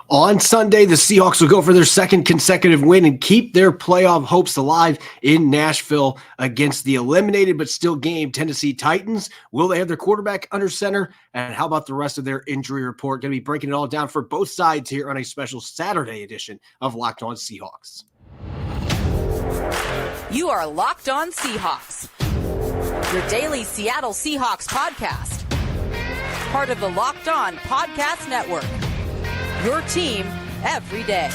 On Sunday, the Seahawks will go for their second consecutive win and keep their playoff hopes alive in Nashville against the eliminated but still game Tennessee Titans. Will they have their quarterback under center? And how about the rest of their injury report? Going to be breaking it all down for both sides here on a special Saturday edition of Locked On Seahawks. You are Locked On Seahawks, your daily Seattle Seahawks podcast. Part of the Locked On Podcast Network. Your team every day.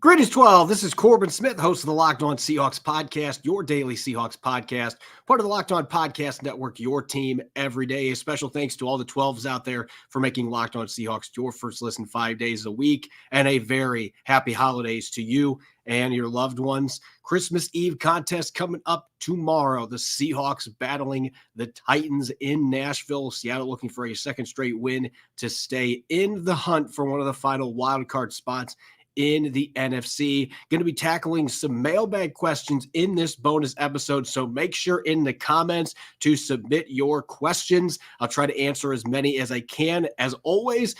Greetings, 12. This is Corbin Smith, host of the Locked On Seahawks podcast, your daily Seahawks podcast, part of the Locked On Podcast Network, your team every day. A special thanks to all the 12s out there for making Locked On Seahawks your first listen 5 days a week, and a very happy holidays to you and your loved ones. Christmas Eve contest coming up tomorrow. The Seahawks battling the Titans in Nashville. Seattle looking for a second straight win to stay in the hunt for one of the final wild card spots in the NFC. Going to be tackling some mailbag questions in this bonus episode, so make sure in the comments to submit your questions. I'll try to answer as many as I can. As always,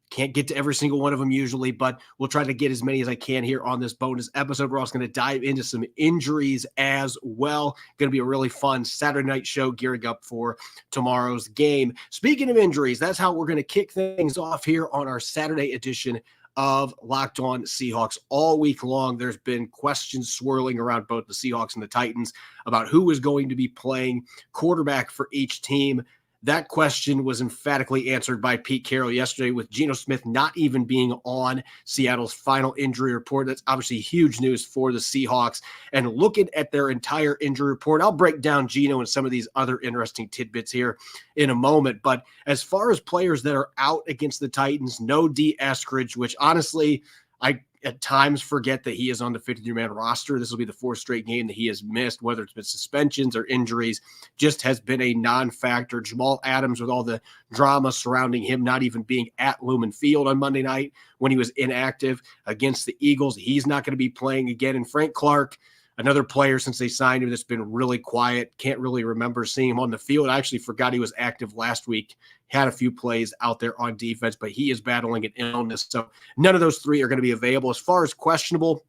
can't get to every single one of them usually, but we'll try to get as many as I can here on this bonus episode. We're also going to dive into some injuries as well. Going to be a really fun Saturday night show gearing up for tomorrow's game. Speaking of injuries, that's how we're going to kick things off here on our Saturday edition of Locked On Seahawks. All week long, there's been questions swirling around both the Seahawks and the Titans about who is going to be playing quarterback for each team. That question was emphatically answered by Pete Carroll yesterday, with Geno Smith not even being on Seattle's final injury report. That's obviously huge news for the Seahawks. And looking at their entire injury report, I'll break down Geno and some of these other interesting tidbits here in a moment. But as far as players that are out against the Titans, no D. Eskridge, which honestly, I at times forget that he is on the 53-man roster. This will be the fourth straight game that he has missed, whether it's been suspensions or injuries, just has been a non-factor. Jamal Adams, with all the drama surrounding him not even being at Lumen Field on Monday night when he was inactive against the Eagles, he's not going to be playing again. And Frank Clark, another player since they signed him that's been really quiet, can't really remember seeing him on the field. I actually forgot he was active last week, had a few plays out there on defense, but he is battling an illness. So none of those three are going to be available. As far as questionable,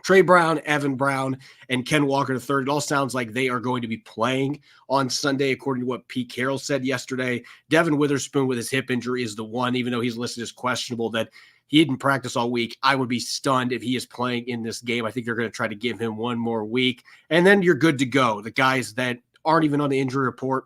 Trey Brown, Evan Brown, and Ken Walker III, it all sounds like they are going to be playing on Sunday, according to what Pete Carroll said yesterday. Devin Witherspoon with his hip injury is the one, even though he's listed as questionable, that he didn't practice all week. I would be stunned if he is playing in this game. I think they're going to try to give him one more week, and then you're good to go. The guys that aren't even on the injury report: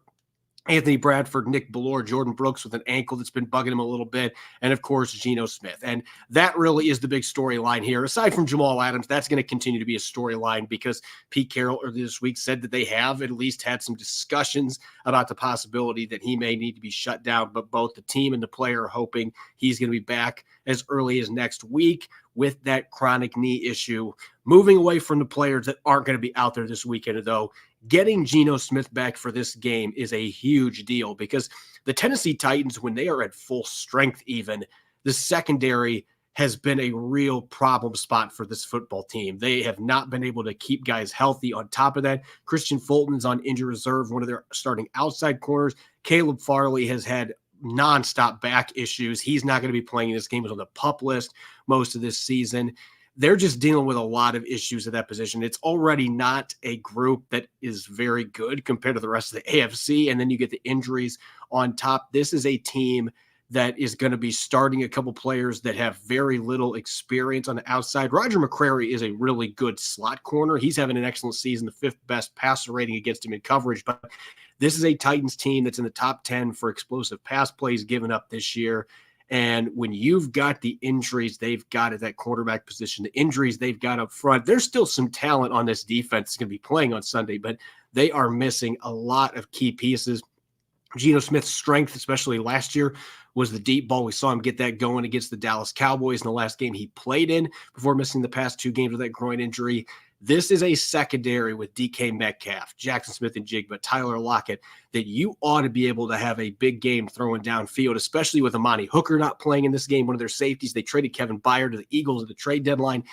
Anthony Bradford, Nick Bellore, Jordan Brooks with an ankle that's been bugging him a little bit, and of course, Geno Smith. And that really is the big storyline here. Aside from Jamal Adams, that's going to continue to be a storyline because Pete Carroll earlier this week said that they have at least had some discussions about the possibility that he may need to be shut down, but both the team and the player are hoping he's going to be back as early as next week with that chronic knee issue. Moving away from the players that aren't going to be out there this weekend, though, getting Geno Smith back for this game is a huge deal because the Tennessee Titans, when they are at full strength even, the secondary has been a real problem spot for this football team. They have not been able to keep guys healthy. On top of that, Christian Fulton's on injury reserve, one of their starting outside corners. Caleb Farley has had nonstop back issues. He's not going to be playing in this game. He was on the PUP list most of this season. They're just dealing with a lot of issues at that position. It's already not a group that is very good compared to the rest of the AFC. And then you get the injuries on top. This is a team that is going to be starting a couple players that have very little experience on the outside. Roger McCrary is a really good slot corner. He's having an excellent season, the fifth best passer rating against him in coverage. But this is a Titans team that's in the top 10 for explosive pass plays given up this year. And when you've got the injuries they've got at that quarterback position, the injuries they've got up front, there's still some talent on this defense that's going to be playing on Sunday, but they are missing a lot of key pieces. Geno Smith's strength, especially last year, was the deep ball. We saw him get that going against the Dallas Cowboys in the last game he played in before missing the past two games with that groin injury. This is a secondary with DK Metcalf, Jackson Smith and Jigba, Tyler Lockett, that you ought to be able to have a big game throwing downfield, especially with Amani Hooker not playing in this game, one of their safeties. They traded Kevin Byard to the Eagles at the trade deadline.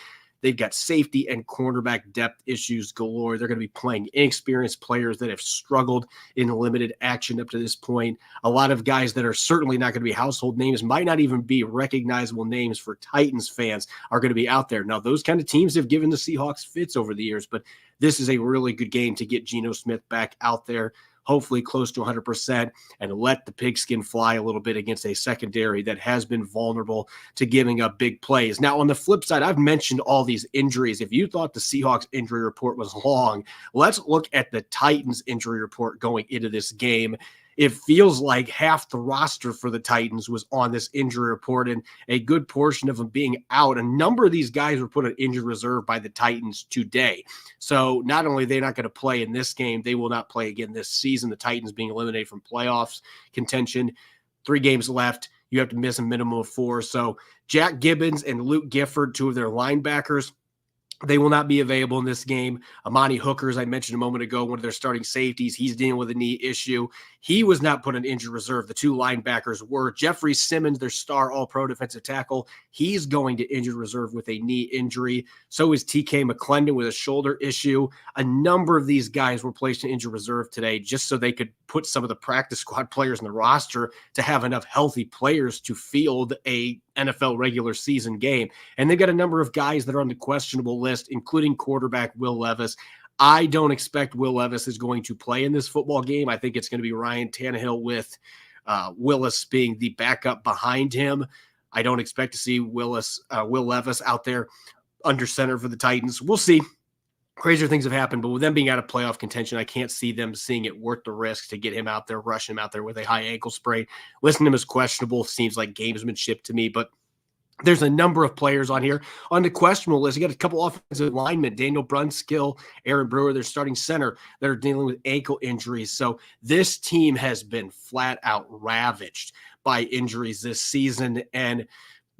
They've got safety and cornerback depth issues galore. They're going to be playing inexperienced players that have struggled in limited action up to this point. A lot of guys that are certainly not going to be household names, might not even be recognizable names for Titans fans, are going to be out there. Now, those kind of teams have given the Seahawks fits over the years, but this is a really good game to get Geno Smith back out there, hopefully close to 100%, and let the pigskin fly a little bit against a secondary that has been vulnerable to giving up big plays. Now, on the flip side, I've mentioned all these injuries. If you thought the Seahawks injury report was long, let's look at the Titans injury report going into this game. It feels like half the roster for the Titans was on this injury report, and a good portion of them being out. A number of these guys were put on injured reserve by the Titans today. So not only are they not going to play in this game, they will not play again this season. The Titans being eliminated from playoffs contention. 3 games left. You have to miss a minimum of 4. So Jack Gibbons and Luke Gifford, 2 of their linebackers, they will not be available in this game. Amani Hooker, as I mentioned a moment ago, one of their starting safeties, he's dealing with a knee issue. He was not put on injured reserve. The 2 linebackers were. Jeffrey Simmons, their star all-pro defensive tackle, he's going to injured reserve with a knee injury. So is TK McClendon with a shoulder issue. A number of these guys were placed in injured reserve today just so they could put some of the practice squad players in the roster to have enough healthy players to field a NFL regular season game. And they've got a number of guys that are on the questionable list, including quarterback Will Levis. I don't expect Will Levis is going to play in this football game. I think it's going to be Ryan Tannehill with Willis being the backup behind him. I don't expect to see Will Levis out there under center for the Titans. We'll see. Crazier things have happened, but with them being out of playoff contention, I can't see them seeing it worth the risk to get him out there, rush him out there with a high ankle sprain. Listing him as questionable seems like gamesmanship to me, but there's a number of players on here on the questionable list. You got a couple offensive linemen, Daniel Brunskill, Aaron Brewer, their starting center, that are dealing with ankle injuries. So this team has been flat out ravaged by injuries this season, and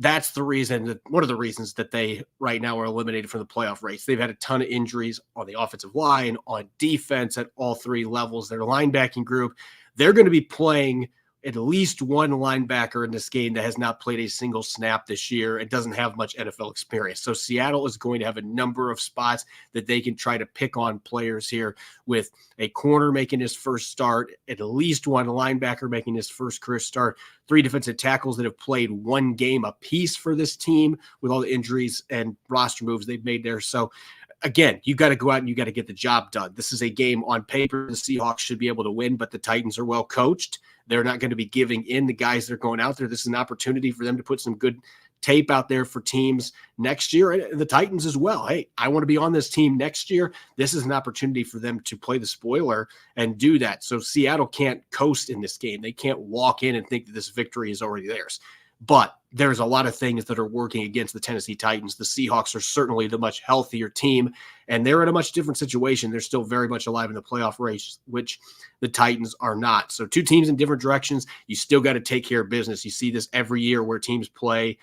that's the reason that one of the reasons that they right now are eliminated from the playoff race. They've had a ton of injuries on the offensive line, on defense at all 3 levels. Their linebacking group, they're going to be playing at least one linebacker in this game that has not played a single snap this year and doesn't have much NFL experience. So Seattle is going to have a number of spots that they can try to pick on players here, with a corner making his first start, at least one linebacker making his first career start, 3 defensive tackles that have played 1 game apiece for this team with all the injuries and roster moves they've made there. So again, you got to go out and you got to get the job done. This is a game on paper the Seahawks should be able to win, but the Titans are well coached. They're not going to be giving in the guys that are going out there. This is an opportunity for them to put some good tape out there for teams next year, and the Titans as well. Hey, I want to be on this team next year. This is an opportunity for them to play the spoiler and do that. So Seattle can't coast in this game. They can't walk in and think that this victory is already theirs. But there's a lot of things that are working against the Tennessee Titans. The Seahawks are certainly the much healthier team, and they're in a much different situation. They're still very much alive in the playoff race, which the Titans are not. So 2 teams in different directions. You still got to take care of business. You see this every year where teams play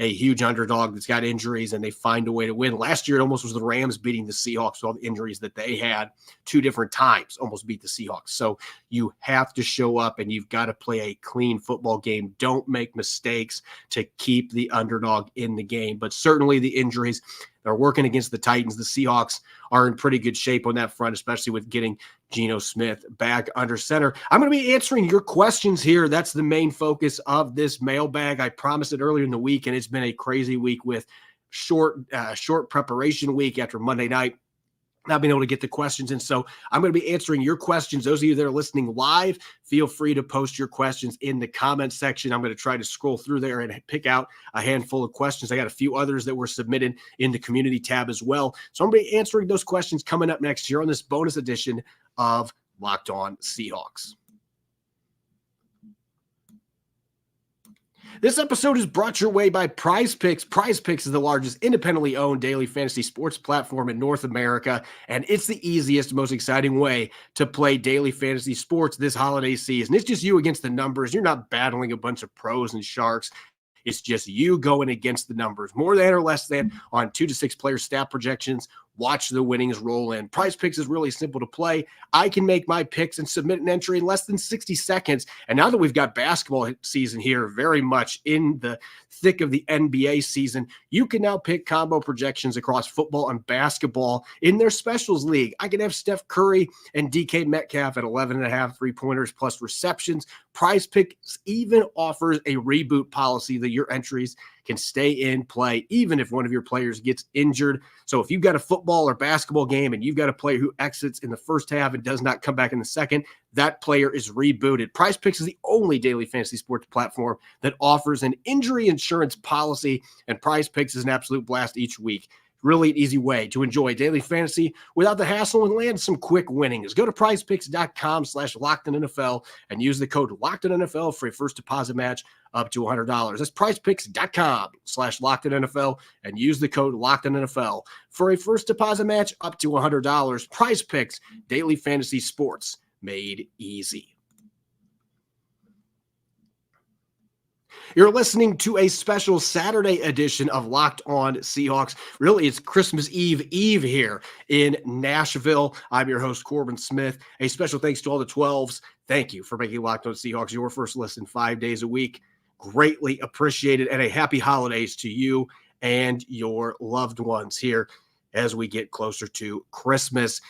a huge underdog that's got injuries and they find a way to win. Last year, it almost was the Rams beating the Seahawks with all the injuries that they had 2 different times, almost beat the Seahawks. So you have to show up and you've got to play a clean football game. Don't make mistakes to keep the underdog in the game. But certainly the injuries are working against the Titans. The Seahawks are in pretty good shape on that front, especially with getting Geno Smith back under center. I'm going to be answering your questions here. That's the main focus of this mailbag. I promised it earlier in the week, and it's been a crazy week with short preparation week after Monday night. Not being able to get the questions in. So I'm going to be answering your questions. Those of you that are listening live, feel free to post your questions in the comment section. I'm going to try to scroll through there and pick out a handful of questions. I got a few others that were submitted in the community tab as well. So I'm going to be answering those questions coming up next year on this bonus edition of Locked On Seahawks. This episode is brought your way by Prize Picks. Prize Picks is the largest independently owned daily fantasy sports platform in North America, and it's the easiest, most exciting way to play daily fantasy sports this holiday season. It's just you against the numbers. You're not battling a bunch of pros and sharks. It's just you going against the numbers, more than or less than on 2 to 6 player stat projections, watch the winnings roll in. Prize Picks is really simple to play. I can make my picks and submit an entry in less than 60 seconds. And now that we've got basketball season here very much in the thick of the NBA season, you can now pick combo projections across football and basketball in their specials league. I can have Steph Curry and DK Metcalf at 11.5 3-pointers plus receptions. Prize Picks even offers a reboot policy that your entries can stay in play even if one of your players gets injured. So if you've got a football or basketball game and you've got a player who exits in the first half and does not come back in the second, that player is rebooted. Prize Picks is the only daily fantasy sports platform that offers an injury insurance policy, and Prize Picks is an absolute blast each week. Really an easy way to enjoy daily fantasy without the hassle and land some quick winnings. Go to prizepicks.com/LockedOnNFL and use the code LockedOnNFL for a first deposit match up to $100. That's prizepicks.com/LockedOnNFL and use the code LockedOnNFL for a first deposit match up to $100. Prize Picks, daily fantasy sports made easy. You're listening to a special Saturday edition of Locked On Seahawks. Really, it's Christmas Eve here in Nashville. I'm your host, Corbin Smith. A special thanks to all the 12s. Thank you for making Locked On Seahawks your first listen 5 days a week. Greatly appreciated, and a happy holidays to you and your loved ones here as we get closer to Christmas.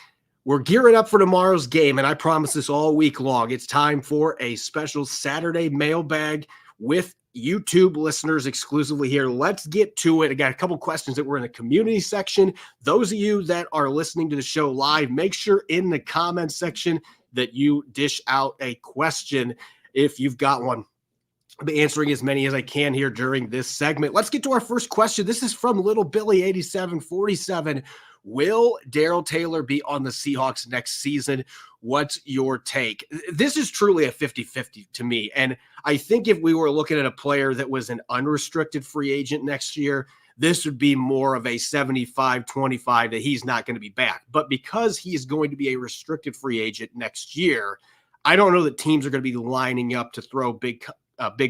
We're gearing up for tomorrow's game, and I promise this all week long. It's time for a special Saturday mailbag with YouTube listeners exclusively here. Let's get to it. I got a couple questions that were in the community section. Those of you that are listening to the show live, make sure in the comments section that you dish out a question if you've got one. I'll be answering as many as I can here during this segment. Let's get to our first question. This is from Little Billy 8747. Will Darrell Taylor be on the Seahawks next season? What's your take? This is truly a 50-50 to me. And I think if we were looking at a player that was an unrestricted free agent next year, this would be more of a 75-25 that he's not going to be back. But because he's going to be a restricted free agent next year, I don't know that teams are going to be lining up to throw big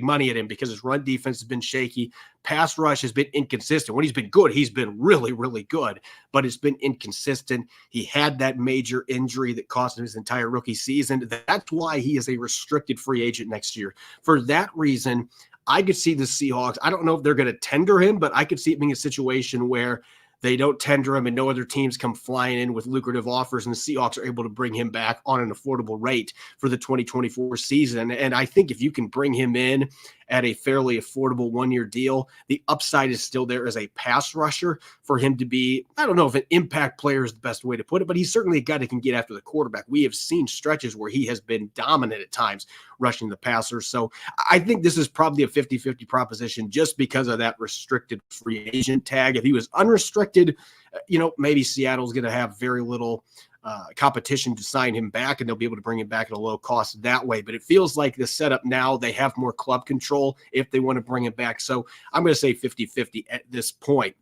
money at him because his run defense has been shaky. Pass rush has been inconsistent. When he's been good, he's been really, really good, but it's been inconsistent. He had that major injury that cost him his entire rookie season. That's why he is a restricted free agent next year. For that reason, I could see the Seahawks. I don't know if they're going to tender him, but I could see it being a situation where they don't tender him and no other teams come flying in with lucrative offers, and the Seahawks are able to bring him back on an affordable rate for the 2024 season. And I think if you can bring him in at a fairly affordable one-year deal, the upside is still there as a pass rusher for him to be, I don't know if an impact player is the best way to put it, but he's certainly a guy that can get after the quarterback. We have seen stretches where he has been dominant at times rushing the passer. So I think this is probably a 50-50 proposition just because of that restricted free agent tag. If he was unrestricted, maybe Seattle's going to have very little competition to sign him back, and they'll be able to bring him back at a low cost that way. But it feels like the setup now, they have more club control if they want to bring him back. So I'm going to say 50-50 at this point.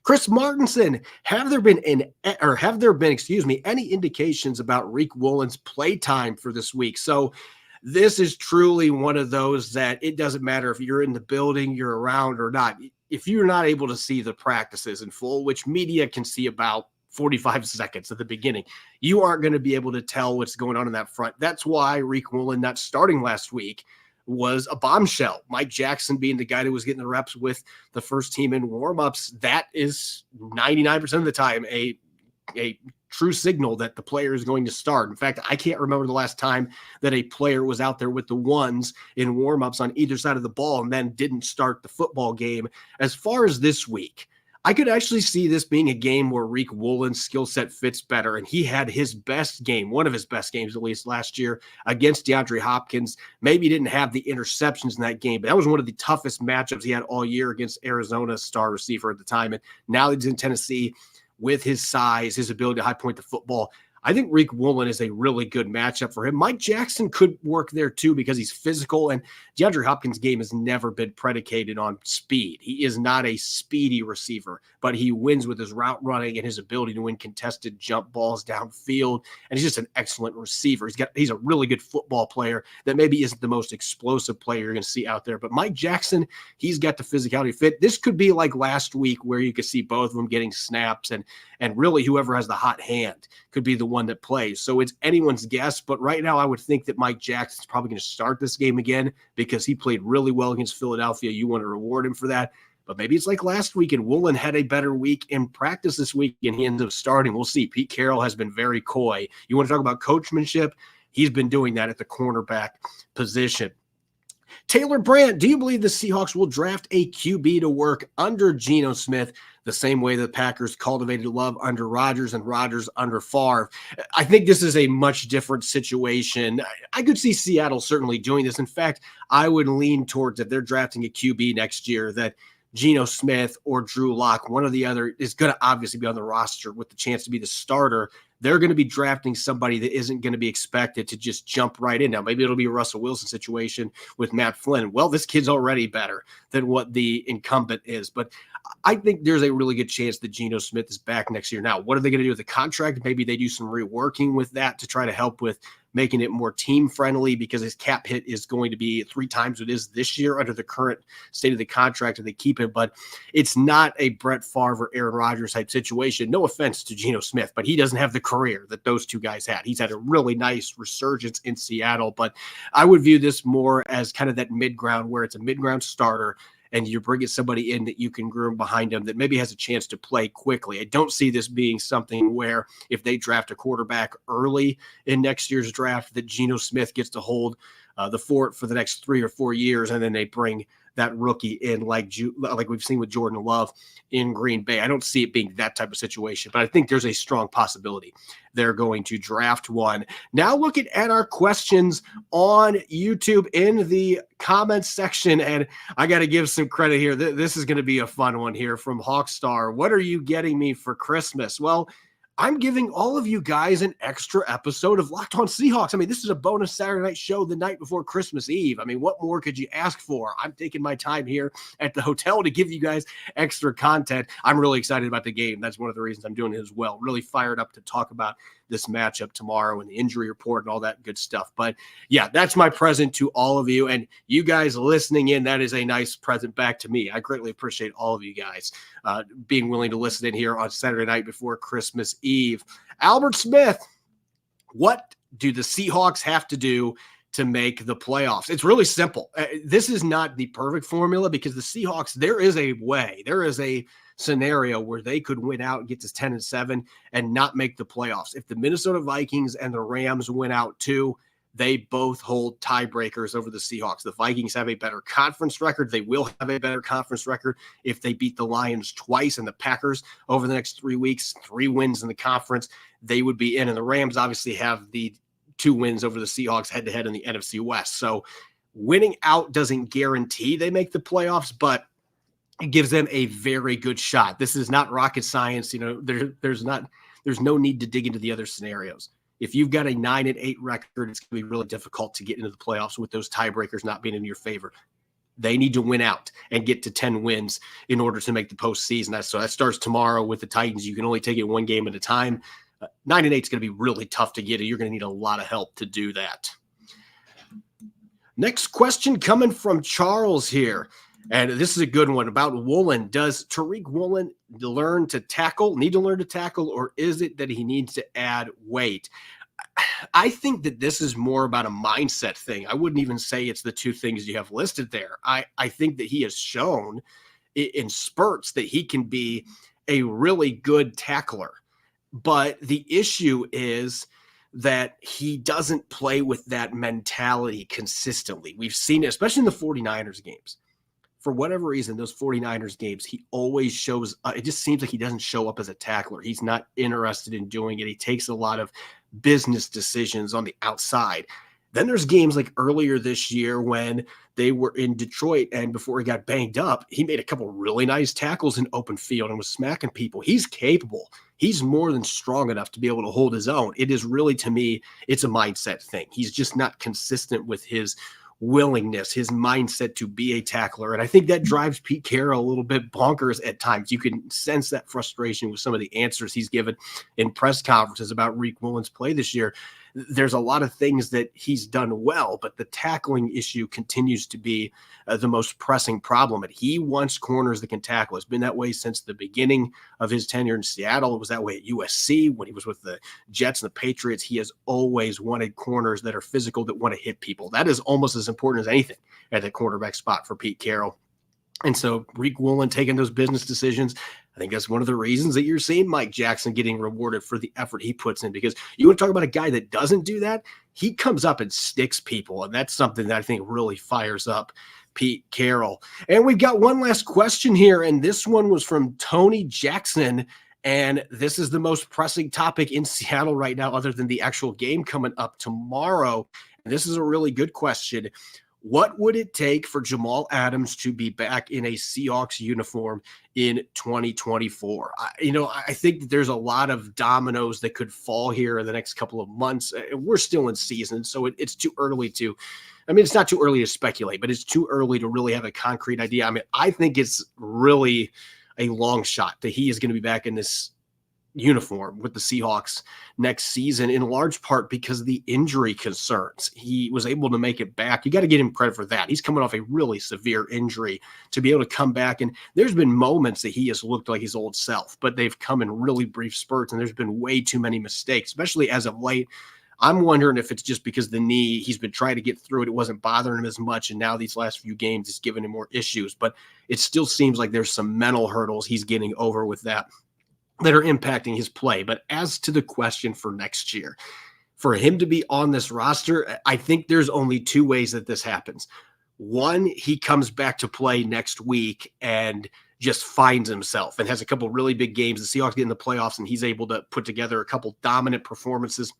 Chris Martinson, have there been any indications about Riq Woolen's play time for this week? So this is truly one of those that it doesn't matter if you're in the building, you're around or not. If you're not able to see the practices in full, which media can see about 45 seconds at the beginning, you aren't going to be able to tell what's going on in that front. That's why Riq Woolen not starting last week was a bombshell. Mike Jackson being the guy that was getting the reps with the first team in warmups, that is 99% of the time a true signal that the player is going to start. In fact, I can't remember the last time that a player was out there with the ones in warmups on either side of the ball and then didn't start the football game. As far as this week, I could actually see this being a game where Riq Woolen's skill set fits better, and he had his best game, one of his best games at least last year against DeAndre Hopkins. Maybe he didn't have the interceptions in that game, but that was one of the toughest matchups he had all year against Arizona's star receiver at the time. And now he's in Tennessee with his size, his ability to high point the football. I think Riq Woolen is a really good matchup for him. Mike Jackson could work there too because he's physical, and DeAndre Hopkins' game has never been predicated on speed. He is not a speedy receiver, but he wins with his route running and his ability to win contested jump balls downfield. And he's just an excellent receiver. He's a really good football player that maybe isn't the most explosive player you're going to see out there. But Mike Jackson, he's got the physicality fit. This could be like last week where you could see both of them getting snaps, and really whoever has the hot hand could be the one that plays. So it's anyone's guess. But right now I would think that Mike Jackson's probably going to start this game again because he played really well against Philadelphia. You want to reward him for that. But maybe it's like last week and Woolen had a better week in practice this week and he ends up starting. We'll see. Pete Carroll has been very coy. You want to talk about coachmanship? He's been doing that at the cornerback position. Taylor Brandt, do you believe the Seahawks will draft a QB to work under Geno Smith the same way the Packers cultivated Love under Rodgers and Rodgers under Favre? I think this is a much different situation. I could see Seattle certainly doing this. In fact, I would lean towards if they're drafting a QB next year that Geno Smith or Drew Lock, one or the other, is going to obviously be on the roster with the chance to be the starter. They're going to be drafting somebody that isn't going to be expected to just jump right in. Now, maybe it'll be a Russell Wilson situation with Matt Flynn. Well, this kid's already better than what the incumbent is. But I think there's a really good chance that Geno Smith is back next year. Now, what are they going to do with the contract? Maybe they do some reworking with that to try to help with making it more team-friendly because his cap hit is going to be 3 times what it is this year under the current state of the contract if they keep it. But it's not a Brett Favre or Aaron Rodgers type situation. No offense to Geno Smith, but he doesn't have the career that those two guys had. He's had a really nice resurgence in Seattle, but I would view this more as kind of that mid-ground where it's a mid-ground starter and you're bringing somebody in that you can groom behind him that maybe has a chance to play quickly. I don't see this being something where if they draft a quarterback early in next year's draft that Geno Smith gets to hold the fort for the next 3 or 4 years, and then they bring that rookie in like we've seen with Jordan Love in Green Bay. I don't see it being that type of situation, but I think there's a strong possibility they're going to draft one. Now looking at our questions on YouTube in the comments section, and I got to give some credit here. This is going to be a fun one here from Hawkstar. What are you getting me for Christmas? Well, I'm giving all of you guys an extra episode of Locked On Seahawks. I mean, this is a bonus Saturday night show the night before Christmas Eve. I mean, what more could you ask for? I'm taking my time here at the hotel to give you guys extra content. I'm really excited about the game. That's one of the reasons I'm doing it as well. Really fired up to talk about this matchup tomorrow and the injury report and all that good stuff. But yeah, that's my present to all of you. And you guys listening in, that is a nice present back to me. I greatly appreciate all of you guys being willing to listen in here on Saturday night before Christmas Eve. Albert Smith, what do the Seahawks have to do to make the playoffs? It's really simple. This is not the perfect formula because the Seahawks, there is a way, there is a scenario where they could win out and get to 10-7 and not make the playoffs. If the Minnesota Vikings and the Rams win out too, they both hold tiebreakers over the Seahawks. The Vikings have a better conference record. They will have a better conference record if they beat the Lions twice and the Packers over the next 3 weeks, 3 wins in the conference, they would be in. And the Rams obviously have the 2 wins over the Seahawks head-to-head in the NFC West. So winning out doesn't guarantee they make the playoffs, but it gives them a very good shot. This is not rocket science. You know, there's no need to dig into the other scenarios. If you've got a 9-8 record, it's going to be really difficult to get into the playoffs with those tiebreakers not being in your favor. They need to win out and get to 10 wins in order to make the postseason. So that starts tomorrow with the Titans. You can only take it one game at a time. 9-8 is going to be really tough to get. You're going to need a lot of help to do that. Next question coming from Charles here. And this is a good one about Woolen. Does Tariq Woolen need to learn to tackle, or is it that he needs to add weight? I think that this is more about a mindset thing. I wouldn't even say it's the 2 things you have listed there. I think that he has shown in spurts that he can be a really good tackler. But the issue is that he doesn't play with that mentality consistently. We've seen it, especially in the 49ers games. For whatever reason, those 49ers games, he always shows it just seems like he doesn't show up as a tackler. He's not interested in doing it. He takes a lot of business decisions on the outside. Then there's games like earlier this year when they were in Detroit, and before he got banged up, he made a couple really nice tackles in open field and was smacking people. He's capable. He's more than strong enough to be able to hold his own. It is really, to me, it's a mindset thing. He's just not consistent with his willingness, his mindset to be a tackler. And I think that drives Pete Carroll a little bit bonkers at times. You can sense that frustration with some of the answers he's given in press conferences about Riq Woolen's play this year. There's a lot of things that he's done well, but the tackling issue continues to be the most pressing problem. And he wants corners that can tackle. It's been that way since the beginning of his tenure in Seattle. It was that way at USC when he was with the Jets and the Patriots. He has always wanted corners that are physical, that want to hit people. That is almost as important as anything at the cornerback spot for Pete Carroll. And so Riq Woolen taking those business decisions, I think that's one of the reasons that you're seeing Mike Jackson getting rewarded for the effort he puts in, because you want to talk about a guy that doesn't do that. He comes up and sticks people. And that's something that I think really fires up Pete Carroll. And we've got one last question here. And this one was from Tony Jackson. And this is the most pressing topic in Seattle right now, other than the actual game coming up tomorrow. And this is a really good question. What would it take for Jamal Adams to be back in a Seahawks uniform in 2024? I think that there's a lot of dominoes that could fall here in the next couple of months. We're still in season, so it's too early to – it's not too early to speculate, but it's too early to really have a concrete idea. I think it's really a long shot that he is going to be back in this uniform with the Seahawks next season, in large part because of the injury concerns. He was able to make it back. You got to give him credit for that. He's coming off a really severe injury to be able to come back. And there's been moments that he has looked like his old self, but they've come in really brief spurts. And there's been way too many mistakes, especially as of late. I'm wondering if it's just because the knee, he's been trying to get through it. It wasn't bothering him as much. And now these last few games, it's giving him more issues, but it still seems like there's some mental hurdles he's getting over with that are impacting his play. But as to the question for next year, for him to be on this roster, I think there's only two ways that this happens. One, he comes back to play next week and just finds himself and has a couple really big games. The Seahawks get in the playoffs and he's able to put together a couple dominant performances.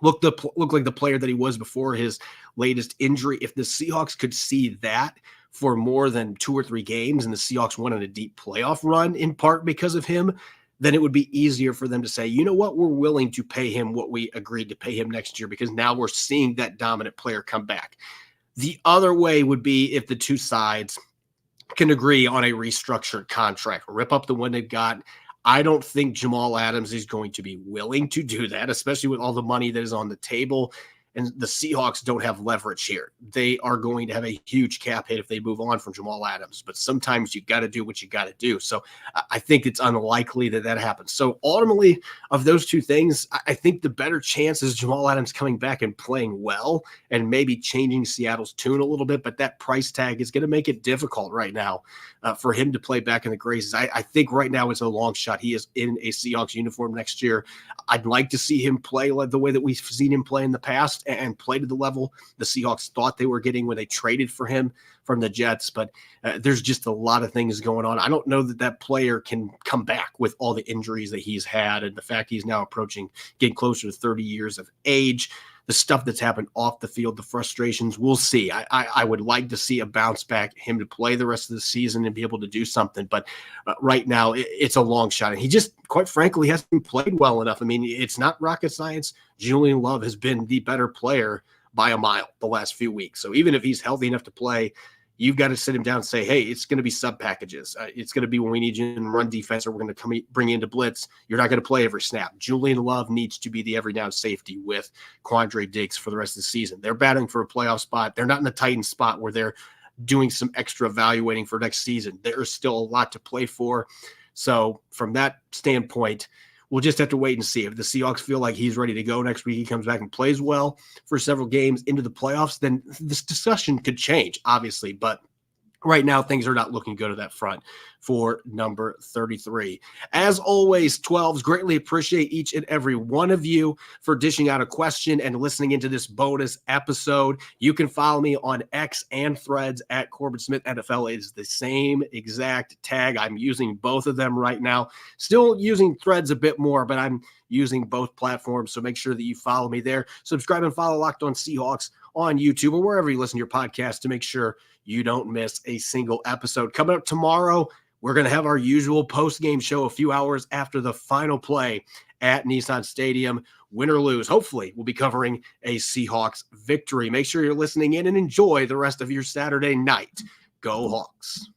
Look like the player that he was before his latest injury. If the Seahawks could see that for more than 2 or 3 games and the Seahawks went on a deep playoff run in part because of him, then it would be easier for them to say, you know what, we're willing to pay him what we agreed to pay him next year, because now we're seeing that dominant player come back. The other way would be if the two sides can agree on a restructured contract, rip up the one they've got. I don't think Jamal Adams is going to be willing to do that, especially with all the money that is on the table. And the Seahawks don't have leverage here. They are going to have a huge cap hit if they move on from Jamal Adams. But sometimes you got to do what you got to do. So I think it's unlikely that happens. So ultimately, of those two things, I think the better chance is Jamal Adams coming back and playing well and maybe changing Seattle's tune a little bit. But that price tag is going to make it difficult right now for him to play back in the Graces. I think right now it's a long shot. He is in a Seahawks uniform next year. I'd like to see him play the way that we've seen him play in the past and play to the level the Seahawks thought they were getting when they traded for him from the Jets. But there's just a lot of things going on. I don't know that player can come back with all the injuries that he's had and the fact he's now getting closer to 30 years of age. The stuff that's happened off the field, the frustrations, we'll see. I would like to see a bounce back, him to play the rest of the season and be able to do something. But right now, it's a long shot. And he just, quite frankly, hasn't played well enough. It's not rocket science. Julian Love has been the better player by a mile the last few weeks. So even if he's healthy enough to play, you've got to sit him down and say, hey, it's going to be sub packages. It's going to be when we need you in run defense or we're going to bring you into blitz. You're not going to play every snap. Julian Love needs to be the every down safety with Quandre Diggs for the rest of the season. They're battling for a playoff spot. They're not in the Titans spot where they're doing some extra evaluating for next season. There's still a lot to play for. So from that standpoint, we'll just have to wait and see. If the Seahawks feel like he's ready to go next week, he comes back and plays well for several games into the playoffs, then this discussion could change, obviously. But right now, things are not looking good at that front for number 33. As always, 12s, greatly appreciate each and every one of you for dishing out a question and listening into this bonus episode. You can follow me on X and Threads at Corbin Smith NFL. It is the same exact tag. I'm using both of them right now. Still using Threads a bit more, but I'm using both platforms, so make sure that you follow me there. Subscribe and follow Locked On Seahawks on YouTube or wherever you listen to your podcast to make sure you don't miss a single episode. Coming up tomorrow, we're going to have our usual post-game show a few hours after the final play at Nissan Stadium. Win or lose, hopefully we'll be covering a Seahawks victory. Make sure you're listening in and enjoy the rest of your Saturday night. Go Hawks.